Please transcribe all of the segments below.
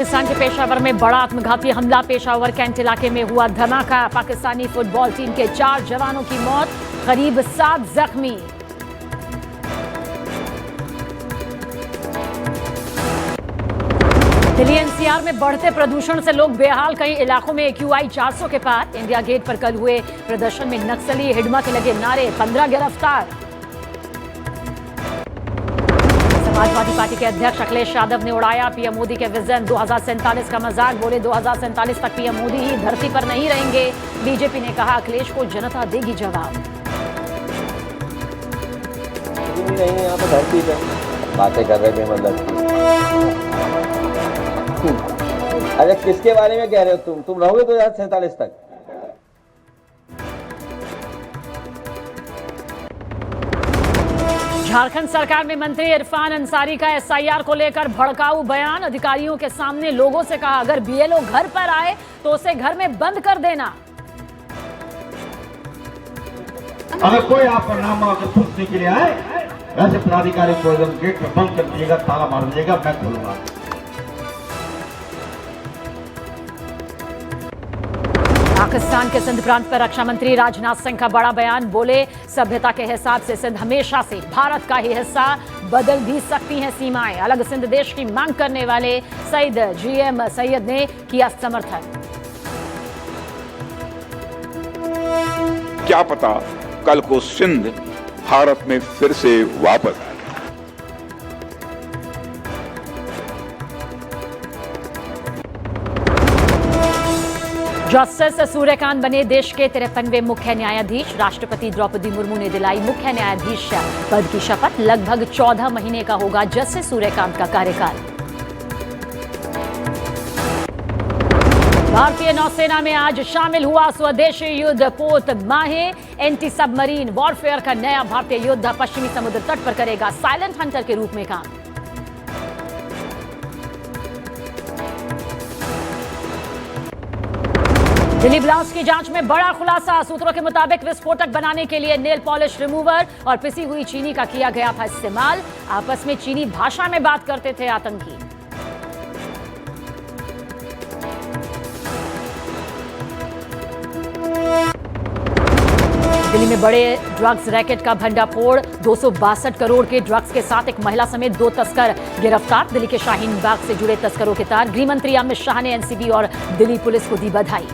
पाकिस्तान के पेशावर में बड़ा आत्मघाती हमला। पेशावर कैंट इलाके में हुआ धमाका। पाकिस्तानी फुटबॉल टीम के 4 जवानों की मौत, करीब 7 जख्मी। दिल्ली एनसीआर में बढ़ते प्रदूषण से लोग बेहाल। कई इलाकों में AQI 400 के पार। इंडिया गेट पर कल हुए प्रदर्शन में नक्सली हिडमा के लगे नारे, 15 गिरफ्तार। समाजवादी पार्टी के अध्यक्ष अखिलेश यादव ने उड़ाया पीएम मोदी के विजन 2047 का मजाक। बोले 2047 तक पीएम मोदी ही धरती पर नहीं रहेंगे। बीजेपी ने कहा अखिलेश को जनता देगी जवाब। नहीं यहाँ पे धरती पे बातें कर रहे थे मतलब। अरे किसके बारे में कह रहे हो तुम रहोगे 2047 तक? झारखंड सरकार में मंत्री इरफान अंसारी का SIR को लेकर भड़काऊ बयान। अधिकारियों के सामने लोगों से कहा अगर BLO घर पर आए तो उसे घर में बंद कर देना। अगर कोई आपका नाम अगर पूछने के लिए आए, वैसे पदाधिकारी को एकदम गेट में बंद कर दीजिएगा, ताला मार दीजिएगा, मैं खोलूंगा। पाकिस्तान के सिंध प्रांत पर रक्षा मंत्री राजनाथ सिंह का बड़ा बयान। बोले सभ्यता के हिसाब से सिंध हमेशा से भारत का ही हिस्सा, बदल भी सकती हैं सीमाएं। अलग सिंध देश की मांग करने वाले सईद GM सैयद ने किया समर्थन। क्या पता कल को सिंध भारत में फिर से वापस आए। जस्टिस सूर्यकांत बने देश के 53वें मुख्य न्यायाधीश। राष्ट्रपति द्रौपदी मुर्मू ने दिलाई मुख्य न्यायाधीश पद की शपथ। लगभग 14 महीने का होगा जस्टिस सूर्यकांत का कार्यकाल। भारतीय नौसेना में आज शामिल हुआ स्वदेशी युद्ध पोत माहे। एंटी सबमरीन वॉरफेयर का नया भारतीय युद्ध पश्चिमी समुद्र तट पर करेगा साइलेंट हंटर के रूप में काम। दिल्ली ब्लास्ट की जांच में बड़ा खुलासा। सूत्रों के मुताबिक विस्फोटक बनाने के लिए नेल पॉलिश रिमूवर और पिसी हुई चीनी का किया गया था इस्तेमाल। आपस में चीनी भाषा में बात करते थे आतंकी। दिल्ली में बड़े ड्रग्स रैकेट का भंडाफोड़। 262 करोड़ के ड्रग्स के साथ एक महिला समेत 2 तस्कर गिरफ्तार। दिल्ली के शाहीन बाग से जुड़े तस्करों के तार। गृह मंत्री अमित शाह ने NCB और दिल्ली पुलिस को दी बधाई।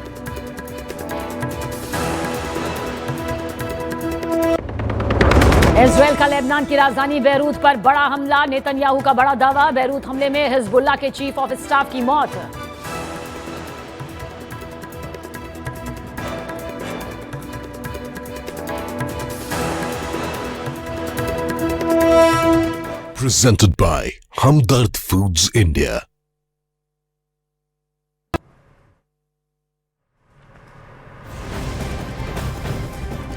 इजरायल का लेबनान की राजधानी बैरूत पर बड़ा हमला। नेतन्याहू का बड़ा दावा, बैरूत हमले में हिजबुल्लाह के चीफ ऑफ स्टाफ की मौत। Presented by Hamdard Foods India.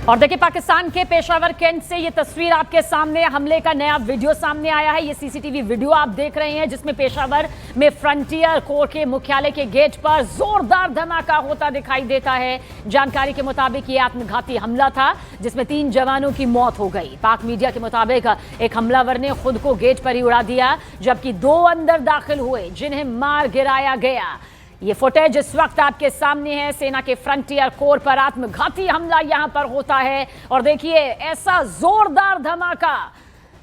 और देखिए पाकिस्तान के पेशावर कैंट से ये तस्वीर आपके सामने। हमले का नया वीडियो सामने आया है। ये CCTV वीडियो आप देख रहे हैं जिसमें पेशावर में फ्रंटियर कोर के मुख्यालय के गेट पर जोरदार धमाका होता दिखाई देता है। जानकारी के मुताबिक ये आत्मघाती हमला था जिसमें 3 जवानों की मौत हो गई। पाक मीडिया के मुताबिक एक हमलावर ने खुद को गेट पर ही उड़ा दिया जबकि 2 अंदर दाखिल हुए जिन्हें मार गिराया गया। ये फुटेज इस वक्त आपके सामने है। सेना के फ्रंटियर कोर पर आत्मघाती हमला यहां पर होता है और देखिए ऐसा जोरदार धमाका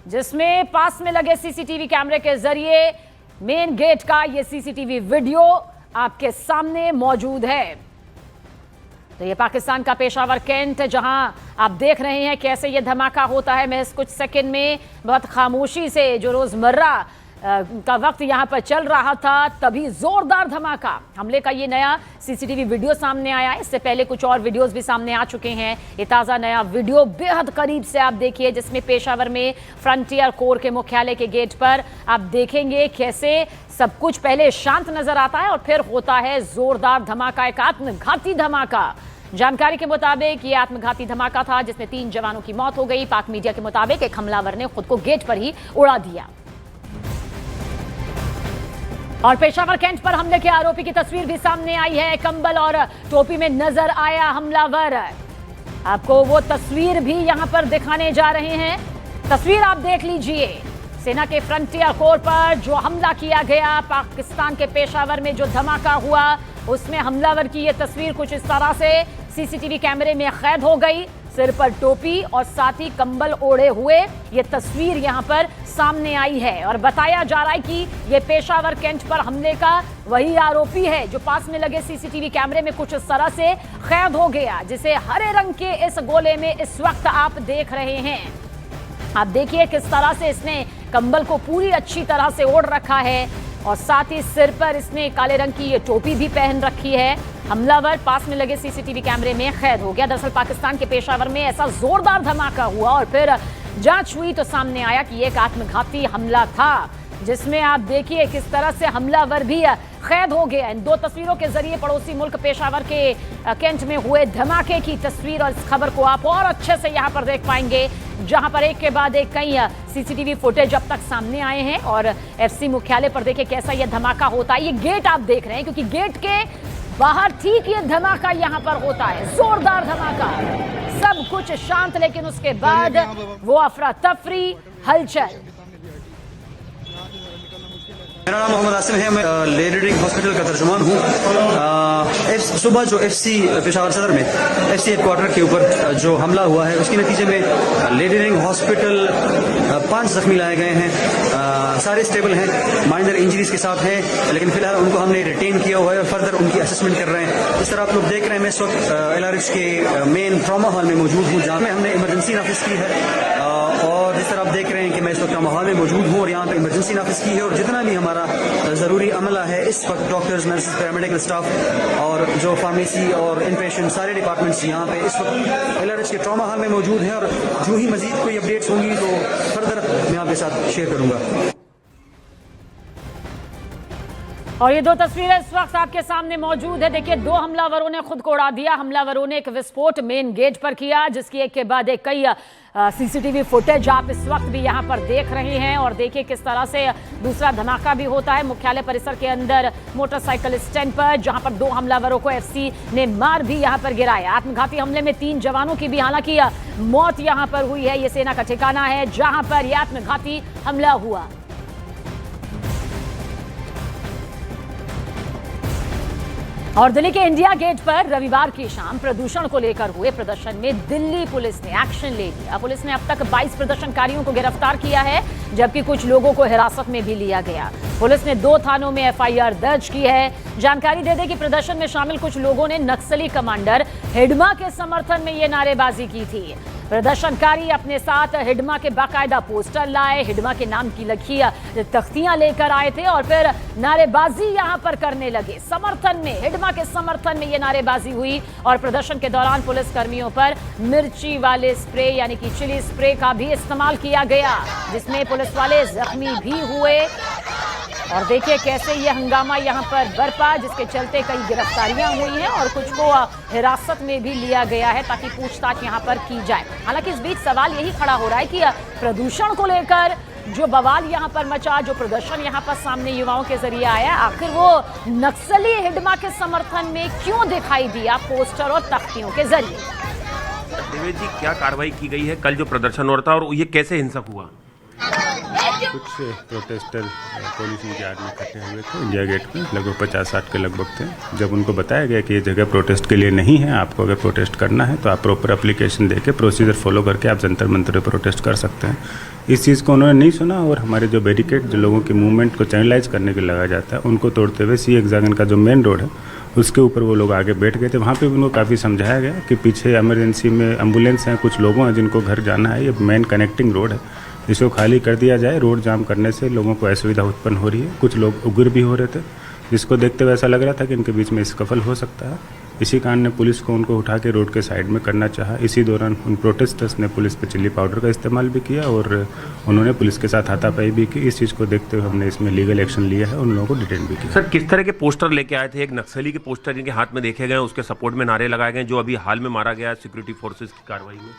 जिसमें पास में लगे CCTV कैमरे के जरिए मेन गेट का ये CCTV वीडियो आपके सामने मौजूद है। तो ये पाकिस्तान का पेशावर कैंट जहां आप देख रहे हैं कैसे ये धमाका होता है। महज कुछ सेकंड में बहुत खामोशी से जो रोजमर्रा का वक्त यहां पर चल रहा था तभी जोरदार धमाका। हमले का ये नया CCTV वीडियो सामने आया है। इससे पहले कुछ और वीडियोस भी सामने आ चुके हैं। ये ताज़ा नया वीडियो बेहद करीब से आप देखिए जिसमें पेशावर में फ्रंटियर कोर के मुख्यालय के गेट पर आप देखेंगे कैसे सब कुछ पहले शांत नजर आता है और फिर होता है जोरदार धमाका, एक आत्मघाती धमाका। जानकारी के मुताबिक ये आत्मघाती धमाका था जिसमें 3 जवानों की मौत हो गई। पाक मीडिया के मुताबिक एक हमलावर ने खुद को गेट पर ही उड़ा दिया। और पेशावर कैंट पर हमले के आरोपी की तस्वीर भी सामने आई है। कंबल और टोपी में नजर आया हमलावर। आपको वो तस्वीर भी यहां पर दिखाने जा रहे हैं। तस्वीर आप देख लीजिए। सेना के फ्रंटियर कोर पर जो हमला किया गया, पाकिस्तान के पेशावर में जो धमाका हुआ, उसमें हमलावर की ये तस्वीर कुछ इस तरह से सीसीटीवी कैमरे में कैद हो गई। सिर पर टोपी और साथ ही कंबल ओढ़े हुए ये तस्वीर यहां पर सामने आई है और बताया जा रहा है कि ये पेशावर कैंट पर हमले का वही आरोपी है जो पास में लगे सीसीटीवी कैमरे में कुछ इस तरह से कैद हो गया, जिसे हरे रंग के इस गोले में इस वक्त आप देख रहे हैं। आप देखिए किस तरह से इसने कंबल को पूरी अच्छी तरह से ओढ़ रखा है और साथ ही सिर पर इसने काले रंग की ये टोपी भी पहन रखी है। हमलावर पास में लगे सीसीटीवी कैमरे में कैद हो गया। दरअसल पाकिस्तान के पेशावर में ऐसा जोरदार धमाका हुआ और फिर जांच हुई तो सामने आया कि एक आत्मघाती हमला था, जिसमें आप देखिए किस तरह से हमलावर भी कैद हो गया। इन दो तस्वीरों के जरिए पड़ोसी मुल्क पेशावर के कैंट में हुए धमाके की तस्वीर और इस खबर को आप और अच्छे से यहां पर देख पाएंगे, जहां पर एक के बाद एक कई सीसीटीवी फुटेज अब तक सामने आए हैं। और एफसी मुख्यालय पर देखिए कैसा यह धमाका होता है। ये गेट आप देख रहे हैं क्योंकि गेट के बाहर ठीक ये धमाका यहां पर होता है, जोरदार धमाका। सब कुछ शांत, लेकिन उसके बाद वो अफरा तफरी, हलचल। मेरा नाम मोहम्मद आसिम है। मैं लेडी रीडिंग हॉस्पिटल का तर्जुमान हूँ। सुबह जो एफसी पेशावर सदर में एफसी हेडक्वार्टर के ऊपर जो हमला हुआ है, उसके नतीजे में लेडी रीडिंग हॉस्पिटल 5 जख्मी लाए गए हैं। सारे स्टेबल हैं, माइनर इंजरीज के साथ हैं, लेकिन फिलहाल उनको हमने रिटेन किया हुआ है और फर्दर उनकी असेसमेंट कर रहे हैं। इस तरह आप लोग देख रहे हैं, मैं इस वक्त LRH के मेन ट्रॉमा हॉल में मौजूद हूँ, जहाँ में हमने इमरजेंसी नाफिज की है। और जिस तरह आप देख रहे हैं कि मैं इस वक्त ट्रॉमा हॉल में मौजूद हूँ और यहाँ पे इमरजेंसी नाफिज की है और जितना भी हमारा ज़रूरी अमला है इस वक्त, डॉक्टर्स, नर्सेज, पैरामेडिकल स्टाफ और जो फार्मेसी और इन पेशेंट सारे डिपार्टमेंट्स यहाँ पे इस वक्त LRH के ट्रॉमा हॉल में मौजूद हैं। और जो ही मजीद कोई अपडेट्स होंगी तो फर्दर मैं आपके साथ शेयर करूँगा। और ये दो तस्वीरें इस वक्त आपके सामने मौजूद है। देखिए, 2 हमलावरों ने खुद को उड़ा दिया। हमलावरों ने एक विस्फोट मेन गेट पर किया, जिसकी एक के बाद एक कई सीसीटीवी फुटेज आप इस वक्त भी यहां पर देख रहे हैं। और देखिए किस तरह से दूसरा धमाका भी होता है मुख्यालय परिसर के अंदर मोटरसाइकिल स्टैंड पर, जहां पर 2 हमलावरों को एफसी ने मार भी यहां पर गिराया। आत्मघाती हमले में 3 जवानों की भी हालांकि मौत यहां पर हुई है। ये सेना का ठिकाना है जहां पर यह आत्मघाती हमला हुआ। और दिल्ली के इंडिया गेट पर रविवार की शाम प्रदूषण को लेकर हुए प्रदर्शन में दिल्ली पुलिस ने एक्शन ले लिया। पुलिस ने अब तक 22 प्रदर्शनकारियों को गिरफ्तार किया है, जबकि कुछ लोगों को हिरासत में भी लिया गया। पुलिस ने 2 थानों में FIR दर्ज की है। जानकारी दे दें कि प्रदर्शन में शामिल कुछ लोगों ने नक्सली कमांडर हिडमा के समर्थन में ये नारेबाजी की थी। प्रदर्शनकारी अपने साथ हिडमा के बाकायदा पोस्टर लाए, हिडमा के नाम की लिखी तख्तियां लेकर आए थे और फिर नारेबाजी यहां पर करने लगे। समर्थन में, हिडमा के समर्थन में ये नारेबाजी हुई और प्रदर्शन के दौरान पुलिस कर्मियों पर मिर्ची वाले स्प्रे यानी कि चिली स्प्रे का भी इस्तेमाल किया गया, जिसमें पुलिस वाले जख्मी भी हुए। और देखिए कैसे ये हंगामा यहाँ पर बरपा, जिसके चलते कई गिरफ्तारियां हुई हैं और कुछ को हिरासत में भी लिया गया है ताकि पूछताछ यहाँ पर की जाए। हालांकि इस बीच सवाल यही खड़ा हो रहा है कि प्रदूषण को लेकर जो बवाल यहाँ पर मचा, जो प्रदर्शन यहाँ पर सामने युवाओं के जरिए आया, आखिर वो नक्सली हिडमा के समर्थन में क्यों दिखाई दिया पोस्टर और तख्तियों के जरिए। देवेश जी, क्या कार्रवाई की गई है? कल जो प्रदर्शन हो रहा था और ये कैसे हिंसक हुआ? कुछ प्रोटेस्टर पुलिस की गार्ड में इकट्ठे हुए थे इंडिया गेट पे, लगभग 50-60 के लगभग थे। जब उनको बताया गया कि ये जगह प्रोटेस्ट के लिए नहीं है, आपको अगर प्रोटेस्ट करना है तो आप प्रॉपर एप्लीकेशन देके प्रोसीजर फॉलो करके आप जंतर मंतर पे प्रोटेस्ट कर सकते हैं। इस चीज़ को उन्होंने नहीं सुना और हमारे जो बैरिकेड जो लोगों के मूवमेंट को चैनलाइज करने के लिए लगाया जाता है, उनको तोड़ते हुए सी हेक्सागन का जो मेन रोड है उसके ऊपर वो लोग आगे बैठ गए थे। वहाँ पे उनको काफ़ी समझाया गया कि पीछे इमरजेंसी में एम्बुलेंस हैं, कुछ लोगों हैं जिनको घर जाना है, ये मेन कनेक्टिंग रोड है, इसको खाली कर दिया जाए। रोड जाम करने से लोगों को असुविधा उत्पन्न हो रही है। कुछ लोग उग्र भी हो रहे थे, जिसको देखते हुए ऐसा लग रहा था कि इनके बीच में स्कफल हो सकता है। इसी कारण ने पुलिस को उनको उठा के रोड के साइड में करना चाहा। इसी दौरान उन प्रोटेस्टर्स ने पुलिस पे चिल्ली पाउडर का इस्तेमाल भी किया और उन्होंने पुलिस के साथ हाथापाई भी की। इस चीज़ को देखते हुए हमने इसमें लीगल एक्शन लिया है, उन लोगों को डिटेन भी किया। सर, किस तरह के पोस्टर लेके आए थे? एक नक्सली के पोस्टर जिनके हाथ में देखे गए, उसके सपोर्ट में नारे लगाए गए, जो अभी हाल में मारा गया सिक्योरिटी फोर्सेज की कार्रवाई में।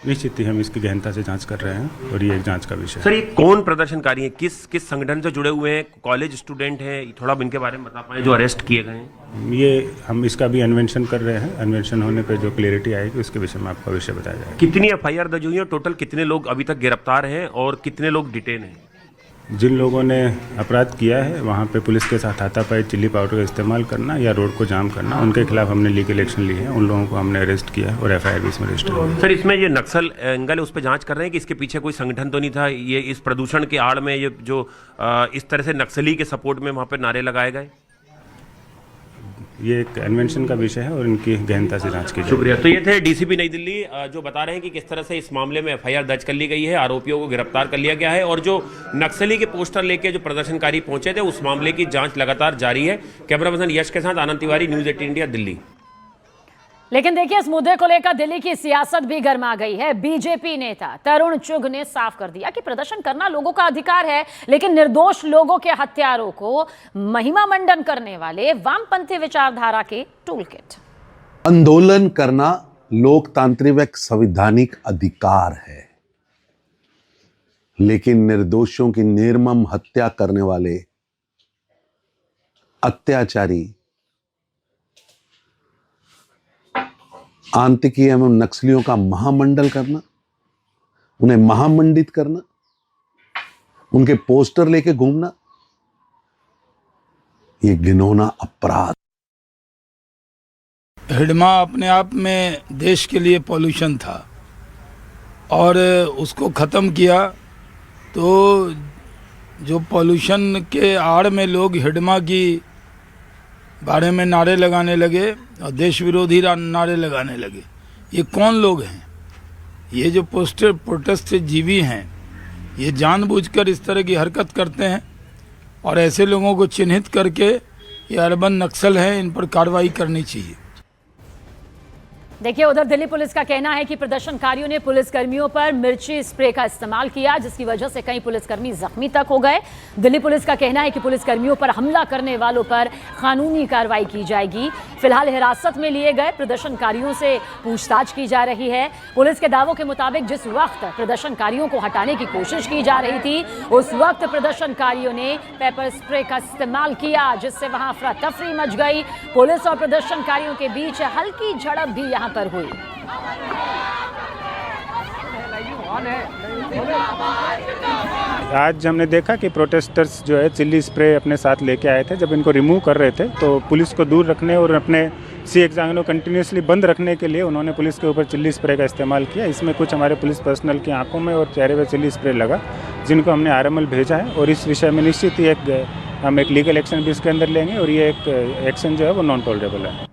निश्चित ही हम इसकी गहनता से जांच कर रहे हैं और ये एक जांच का विषय है। सर, ये कौन प्रदर्शनकारी हैं? किस संगठन से जुड़े हुए हैं? कॉलेज स्टूडेंट हैं? थोड़ा इनके बारे में बता पाएं जो अरेस्ट किए गए हैं। ये हम इसका भी अन्वेषण कर रहे हैं। अन्वेषण होने पर जो क्लियरिटी आएगी उसके विषय में आपका विषय बताया जाएगा। कितनी FIR दर्ज हुई है? टोटल कितने लोग अभी तक गिरफ्तार हैं और कितने लोग डिटेन हैं? जिन लोगों ने अपराध किया है वहाँ पे पुलिस के साथ हाथापाई, चिल्ली पाउडर का इस्तेमाल करना या रोड को जाम करना, उनके खिलाफ हमने लीगल एक्शन ली है। उन लोगों को हमने अरेस्ट किया है और एफआईआर भी इसमें रजिस्टर हुई है। सर, इसमें ये नक्सल एंगल है, उस पर जांच कर रहे हैं कि इसके पीछे कोई संगठन तो नहीं था, ये इस प्रदूषण के आड़ में ये जो इस तरह से नक्सली के सपोर्ट में वहाँ पर नारे लगाए गए? ये एक इन्वेंशन का विषय है और इनकी गहनता से जांच की जाएगी। शुक्रिया। तो ये थे डीसीपी नई दिल्ली जो बता रहे हैं कि किस तरह से इस मामले में एफआईआर दर्ज कर ली गई है, आरोपियों को गिरफ्तार कर लिया गया है और जो नक्सली के पोस्टर लेके जो प्रदर्शनकारी पहुंचे थे उस मामले की जांच लगातार जारी है। कैमरा पर्सन यश के साथ आनंद तिवारी, न्यूज़ 18 इंडिया, दिल्ली। लेकिन देखिए, इस मुद्दे को लेकर दिल्ली की सियासत भी गर्मा गई है। बीजेपी नेता तरुण चुघ ने साफ कर दिया कि प्रदर्शन करना लोगों का अधिकार है, लेकिन निर्दोष लोगों के हत्यारों को महिमा मंडन करने वाले वामपंथी विचारधारा के टूल किट। आंदोलन करना लोकतांत्रिक व संवैधानिक अधिकार है, लेकिन निर्दोषों की निर्मम हत्या करने वाले अत्याचारी, आतंकी एवं नक्सलियों का महामंडल करना, उन्हें महामंडित करना, उनके पोस्टर लेके घूमना, ये घिनौना अपराध। हिडमा अपने आप में देश के लिए पॉल्यूशन था और उसको ख़त्म किया तो जो पॉल्यूशन के आड़ में लोग हिडमा की बारे में नारे लगाने लगे और देश विरोधी नारे लगाने लगे। ये कौन लोग हैं? ये जो प्रोटेस्ट जीवी हैं, ये जानबूझकर इस तरह की हरकत करते हैं और ऐसे लोगों को चिन्हित करके ये अर्बन नक्सल हैं, इन पर कार्रवाई करनी चाहिए। देखिए, उधर दिल्ली पुलिस का कहना है कि प्रदर्शनकारियों ने पुलिसकर्मियों पर मिर्ची स्प्रे का इस्तेमाल किया, जिसकी वजह से कई पुलिसकर्मी जख्मी तक हो गए। दिल्ली पुलिस का कहना है कि पुलिसकर्मियों पर हमला करने वालों पर कानूनी कार्रवाई की जाएगी। फिलहाल हिरासत में लिए गए प्रदर्शनकारियों से पूछताछ की जा रही है। पुलिस के दावों के मुताबिक जिस वक्त प्रदर्शनकारियों को हटाने की कोशिश की जा रही थी, उस वक्त प्रदर्शनकारियों ने पेपर स्प्रे का इस्तेमाल किया, जिससे वहां अफरा तफरी मच गई। पुलिस और प्रदर्शनकारियों के बीच हल्की झड़प भी यहां पर हुई। आज हमने देखा कि प्रोटेस्टर्स जो है चिल्ली स्प्रे अपने साथ लेके आए थे। जब इनको रिमूव कर रहे थे तो पुलिस को दूर रखने और अपने सी एग्जाम को कंटिन्यूसली बंद रखने के लिए उन्होंने पुलिस के ऊपर चिल्ली स्प्रे का इस्तेमाल किया। इसमें कुछ हमारे पुलिस पर्सनल की आंखों में और चेहरे पे चिल्ली स्प्रे लगा, जिनको हमने आरएमएल भेजा है और इस विषय में निश्चित ही हम एक लीगल एक्शन भी इसके अंदर लेंगे और ये एक एक्शन जो है वो नॉन टॉलरेबल है।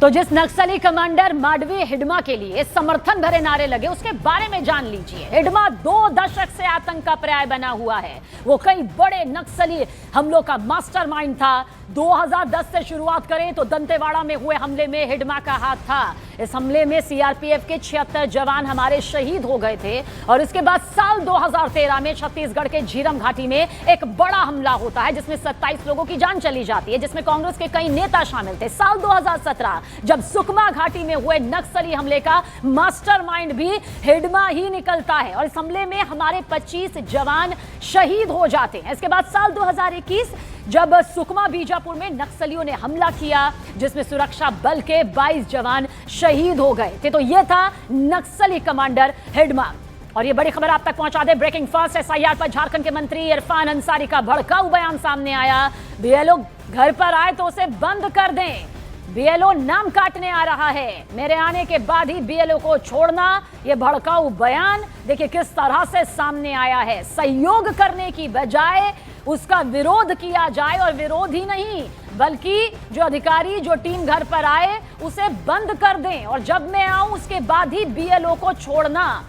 तो जिस नक्सली कमांडर माडवी हिडमा के लिए समर्थन भरे नारे लगे, उसके बारे में जान लीजिए। हिडमा 2 दशक से आतंक का पर्याय बना हुआ है। वो कई बड़े नक्सली हमलों का मास्टरमाइंड था। 2010 से शुरुआत करें तो दंतेवाड़ा में हुए हमले में हिडमा का हाथ था। इस हमले में सीआरपीएफ के 76 जवान हमारे शहीद हो गए थे और इसके बाद साल 2013 में छत्तीसगढ़ के झीरम घाटी में एक बड़ा हमला होता है, जिसमें 27 लोगों की जान चली जाती है, जिसमें कांग्रेस के कई नेता शामिल थे। साल 2017 जब सुकमा घाटी में हुए नक्सली हमले का मास्टरमाइंड भी हिडमा ही निकलता है और इस हमले में हमारे 25 जवान शहीद हो जाते हैं। इसके बाद साल 2021 जब सुकमा बीजापुर में नक्सलियों ने हमला किया, जिसमें सुरक्षा बल के 22 जवान शहीद हो गए थे। तो यह था नक्सली कमांडर हिडमा। और ये बड़ी खबर आप तक पहुंचा दे। ब्रेकिंग फास्ट, एसआईआर पर झारखंड के मंत्री इरफान अंसारी का भड़काऊ बयान सामने आया। बीएलओ घर पर आए तो उसे बंद कर दें। बीएलओ नाम काटने आ रहा है, मेरे आने के बाद ही बीएलओ को छोड़ना। यह भड़काऊ बयान देखिए किस तरह से सामने आया है। सहयोग करने की बजाय उसका विरोध किया जाए, और विरोध ही नहीं बल्कि जो अधिकारी जो टीम घर पर आए उसे बंद कर दें, और जब मैं आऊं उसके बाद ही बीएलओ को छोड़ना।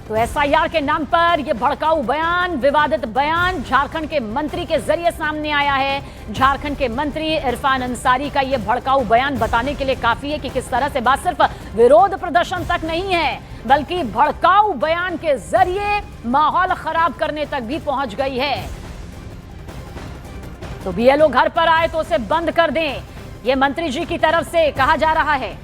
तो एसआईआर के नाम पर यह भड़काऊ बयान, विवादित बयान झारखंड के मंत्री के जरिए सामने आया है। झारखंड के मंत्री इरफान अंसारी का यह भड़काऊ बयान बताने के लिए काफी है कि किस तरह से बात सिर्फ विरोध प्रदर्शन तक नहीं है, बल्कि भड़काऊ बयान के जरिए माहौल खराब करने तक भी पहुंच गई है। तो बीएलओ घर पर आए तो उसे बंद कर दें, यह मंत्री जी की तरफ से कहा जा रहा है।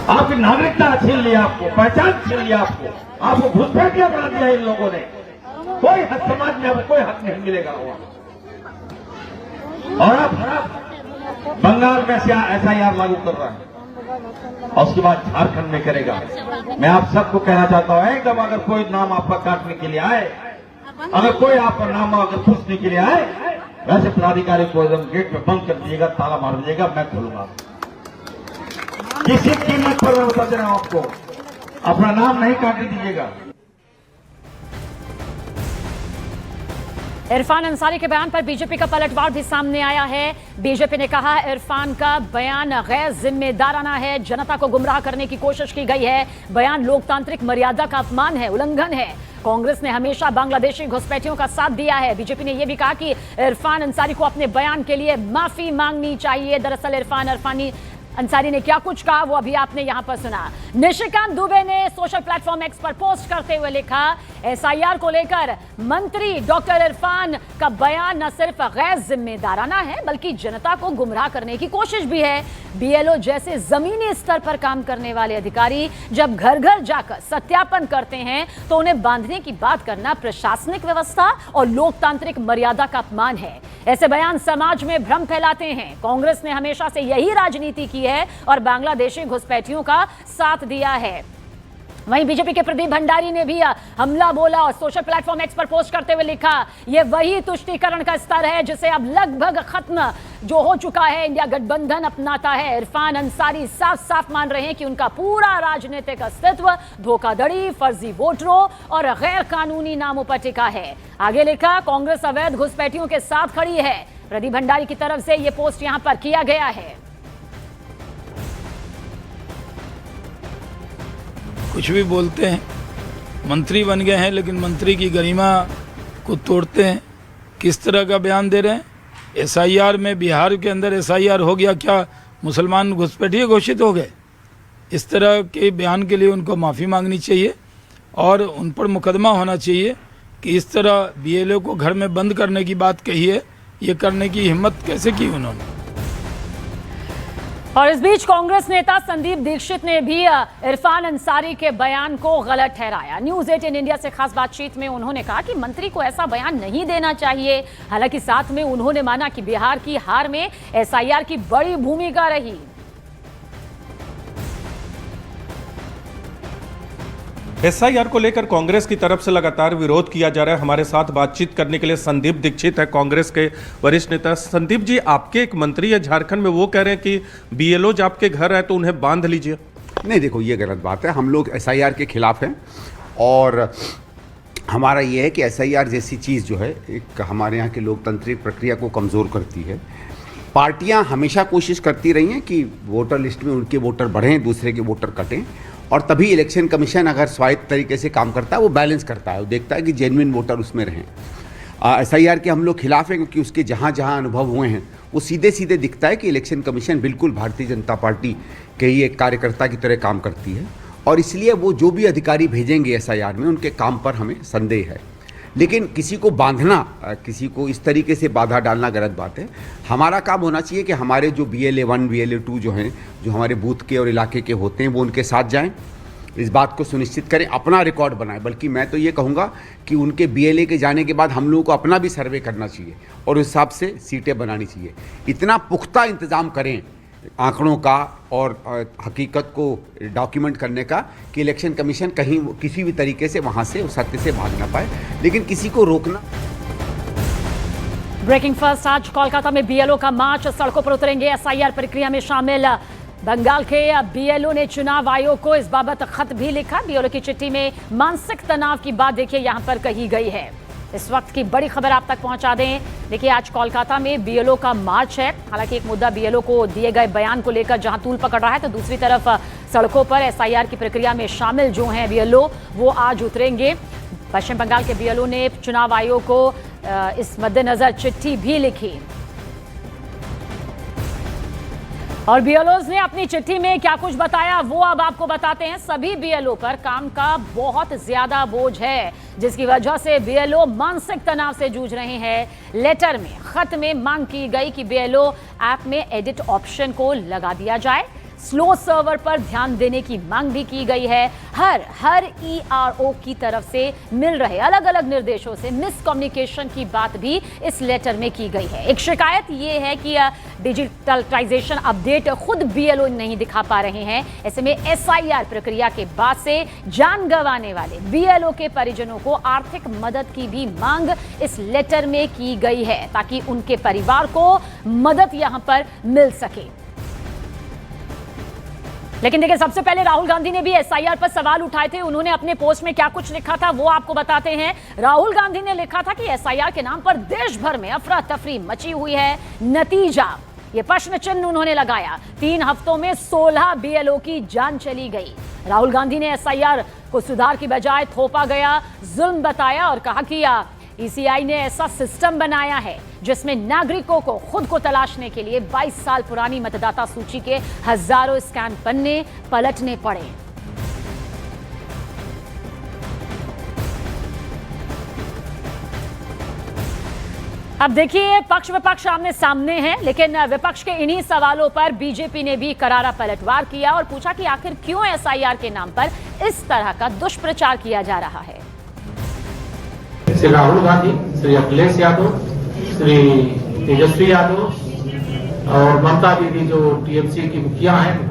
आपकी नागरिकता छीन लिया, आपको पहचान छीन लिया, आपको घुसपैठिया बना दिया इन लोगों ने। कोई हक समाज में आपको कोई हक नहीं मिलेगा। और अब बंगाल में एसआईआर लागू कर रहा है। और उसके बाद झारखंड में करेगा। मैं आप सबको कहना चाहता हूँ, एकदम अगर कोई नाम आपका काटने के लिए आए, अगर कोई आपका नाम अगर पूछने के लिए आए, वैसे पदाधिकारी को एकदम गेट में बंद कर दीजिएगा, ताला मार दीजिएगा, मैं खोलूंगा। किसी कीमत पर मैं बता दे रहा हूं आपको, अपना नाम नहीं काटने दीजिएगा। इरफान अंसारी के बयान पर बीजेपी का पलटवार भी सामने आया है। बीजेपी ने कहा इरफान का बयान गैर जिम्मेदाराना है, जनता को गुमराह करने की कोशिश की गई है, बयान लोकतांत्रिक मर्यादा का अपमान है, उल्लंघन है। कांग्रेस ने हमेशा बांग्लादेशी घुसपैठियों का साथ दिया है। बीजेपी ने यह भी कहा कि इरफान अंसारी को अपने बयान के लिए माफी मांगनी चाहिए। दरअसल इरफान अंसारी ने क्या कुछ कहा वो अभी आपने यहां पर सुना। निशिकांत दुबे ने सोशल प्लेटफॉर्म एक्स पर पोस्ट करते हुए लिखा, एसआईआर को लेकर मंत्री डॉक्टर इरफान का बयान न सिर्फ गैर जिम्मेदाराना है बल्कि जनता को गुमराह करने की कोशिश भी है। बीएलओ जैसे जमीनी स्तर पर काम करने वाले अधिकारी जब घर घर जाकर सत्यापन करते हैं तो उन्हें बांधने की बात करना प्रशासनिक व्यवस्था और लोकतांत्रिक मर्यादा का अपमान है। ऐसे बयान समाज में भ्रम फैलाते हैं। कांग्रेस ने हमेशा से यही राजनीति की है और बांग्लादेशी घुसपैठियों का साथ दिया है। वहीं बीजेपी के प्रदीप भंडारी ने भी हमला बोला और सोशल प्लेटफॉर्म एक्स पर पोस्ट करते हुए लिखा, यह वही तुष्टीकरण का स्तर है जिसे अब लगभग खत्म जो हो चुका है इंडिया गठबंधन अपनाता है। इरफान अंसारी साफ साफ मान रहे हैं कि उनका पूरा राजनीतिक अस्तित्व धोखाधड़ी, फर्जी वोटरों और गैर कानूनी नामों पर टिका है। आगे लिखा, कांग्रेस अवैध घुसपैठियों के साथ खड़ी है। प्रदीप भंडारी की तरफ से यह पोस्ट यहां पर किया गया है। कुछ भी बोलते हैं, मंत्री बन गए हैं लेकिन मंत्री की गरिमा को तोड़ते हैं। किस तरह का बयान दे रहे हैं? एसआईआर में बिहार के अंदर एसआईआर हो गया, क्या मुसलमान घुसपैठिए घोषित हो गए? इस तरह के बयान के लिए उनको माफ़ी मांगनी चाहिए और उन पर मुकदमा होना चाहिए कि इस तरह बीएलओ को घर में बंद करने की बात कही है। ये करने की हिम्मत कैसे की उन्होंने? और इस बीच कांग्रेस नेता संदीप दीक्षित ने भी इरफान अंसारी के बयान को गलत ठहराया। न्यूज़ 18 इंडिया से खास बातचीत में उन्होंने कहा कि मंत्री को ऐसा बयान नहीं देना चाहिए। हालांकि साथ में उन्होंने माना कि बिहार की हार में एसआईआर की बड़ी भूमिका रही। एसआईआर को लेकर कांग्रेस की तरफ से लगातार विरोध किया जा रहा है। हमारे साथ बातचीत करने के लिए संदीप दीक्षित है, कांग्रेस के वरिष्ठ नेता। संदीप जी, आपके एक मंत्री है झारखंड में, वो कह रहे हैं कि बीएलओ जब आपके घर है तो उन्हें बांध लीजिए। नहीं, देखो ये गलत बात है। हम लोग एसआईआर के खिलाफ हैं और हमारा ये है कि एसआईआर जैसी चीज़ जो है एक हमारे यहाँ की लोकतांत्रिक प्रक्रिया को कमज़ोर करती है। पार्टियाँ हमेशा कोशिश करती रही हैं कि वोटर लिस्ट में उनके वोटर बढ़ें, दूसरे के वोटर कटें, और तभी इलेक्शन कमीशन अगर स्वायत्त तरीके से काम करता है, वो बैलेंस करता है, वो देखता है कि जेन्युइन वोटर उसमें रहें। एसआईआर के हम लोग खिलाफ हैं क्योंकि उसके जहाँ जहाँ अनुभव हुए हैं वो सीधे सीधे दिखता है कि इलेक्शन कमीशन बिल्कुल भारतीय जनता पार्टी के ही एक कार्यकर्ता की तरह काम करती है, और इसलिए वो जो भी अधिकारी भेजेंगे एसआईआर में उनके काम पर हमें संदेह है। लेकिन किसी को बांधना, किसी को इस तरीके से बाधा डालना गलत बात है। हमारा काम होना चाहिए कि हमारे जो BLA1 BLA2 जो हैं, जो हमारे बूथ के और इलाके के होते हैं, वो उनके साथ जाएं, इस बात को सुनिश्चित करें, अपना रिकॉर्ड बनाएं। बल्कि मैं तो ये कहूँगा कि उनके BLA के जाने के बाद हम लोगों को अपना भी सर्वे करना चाहिए और उस हिसाब से सीटें बनानी चाहिए। इतना पुख्ता इंतज़ाम करें आंकड़ों का और हकीकत को डॉक्यूमेंट करने का कि इलेक्शन कमीशन कहीं किसी भी तरीके से वहां से सत्य से भाग ना पाए, लेकिन किसी को रोकना। ब्रेकिंग फर्स्ट, आज कोलकाता में बीएलओ का मार्च, सड़कों पर उतरेंगे एसआईआर प्रक्रिया में शामिल। बंगाल के बीएलओ ने चुनाव आयोग को इस बाबत खत भी लिखा। बीएलओ की चिट्ठी में मानसिक तनाव की बात देखिए यहां पर कही गई है। इस वक्त की बड़ी खबर आप तक पहुंचा दें। देखिए, आज कोलकाता में बीएलओ का मार्च है। हालांकि एक मुद्दा बीएलओ को दिए गए बयान को लेकर जहां तूल पकड़ रहा है, तो दूसरी तरफ सड़कों पर एसआईआर की प्रक्रिया में शामिल जो हैं बीएलओ, वो आज उतरेंगे। पश्चिम बंगाल के बीएलओ ने चुनाव आयोग को इस मद्देनजर चिट्ठी भी लिखी और बीएलओज ने अपनी चिट्ठी में क्या कुछ बताया वो अब आपको बताते हैं। सभी बीएलओ पर काम का बहुत ज्यादा बोझ है, जिसकी वजह से बीएलओ मानसिक तनाव से जूझ रहे हैं। लेटर में, खत में मांग की गई कि बीएलओ ऐप में एडिट ऑप्शन को लगा दिया जाए। स्लो सर्वर पर ध्यान देने की मांग भी की गई है। हर ERO की तरफ से मिल रहे अलग अलग निर्देशों से मिसकम्युनिकेशन की बात भी इस लेटर में की गई है। एक शिकायत यह है कि डिजिटलाइजेशन अपडेट खुद BLO नहीं दिखा पा रहे हैं। ऐसे में SIR प्रक्रिया के बाद से जान गंवाने वाले BLO के परिजनों को आर्थिक मदद की भी मांग इस लेटर में की गई है ताकि उनके परिवार को मदद यहां पर मिल सके। लेकिन देखिए, सबसे पहले राहुल गांधी ने भी SIR पर सवाल उठाए थे। उन्होंने अपने पोस्ट में क्या कुछ लिखा था वो आपको बताते हैं। राहुल गांधी ने लिखा था कि SIR के नाम पर देश भर में अफरा तफरी मची हुई है। नतीजा, ये प्रश्न चिन्ह उन्होंने लगाया। 3 हफ्तों में 16 BLO की जान चली गई। राहुल गांधी ने SIR को सुधार की बजाय थोपा गया जुल्म बताया और कहा कि ECI ने ऐसा सिस्टम बनाया है जिसमें नागरिकों को खुद को तलाशने के लिए 22 साल पुरानी मतदाता सूची के हजारों स्कैन पन्ने पलटने पड़े। अब देखिए, पक्ष विपक्ष आमने सामने हैं, लेकिन विपक्ष के इन्हीं सवालों पर बीजेपी ने भी करारा पलटवार किया और पूछा कि आखिर क्यों SIR के नाम पर इस तरह का दुष्प्रचार किया जा रहा है। श्री राहुल गांधी, श्री अखिलेश यादव, श्री तेजस्वी यादव और ममता दीदी जो TMC की मुखिया हैं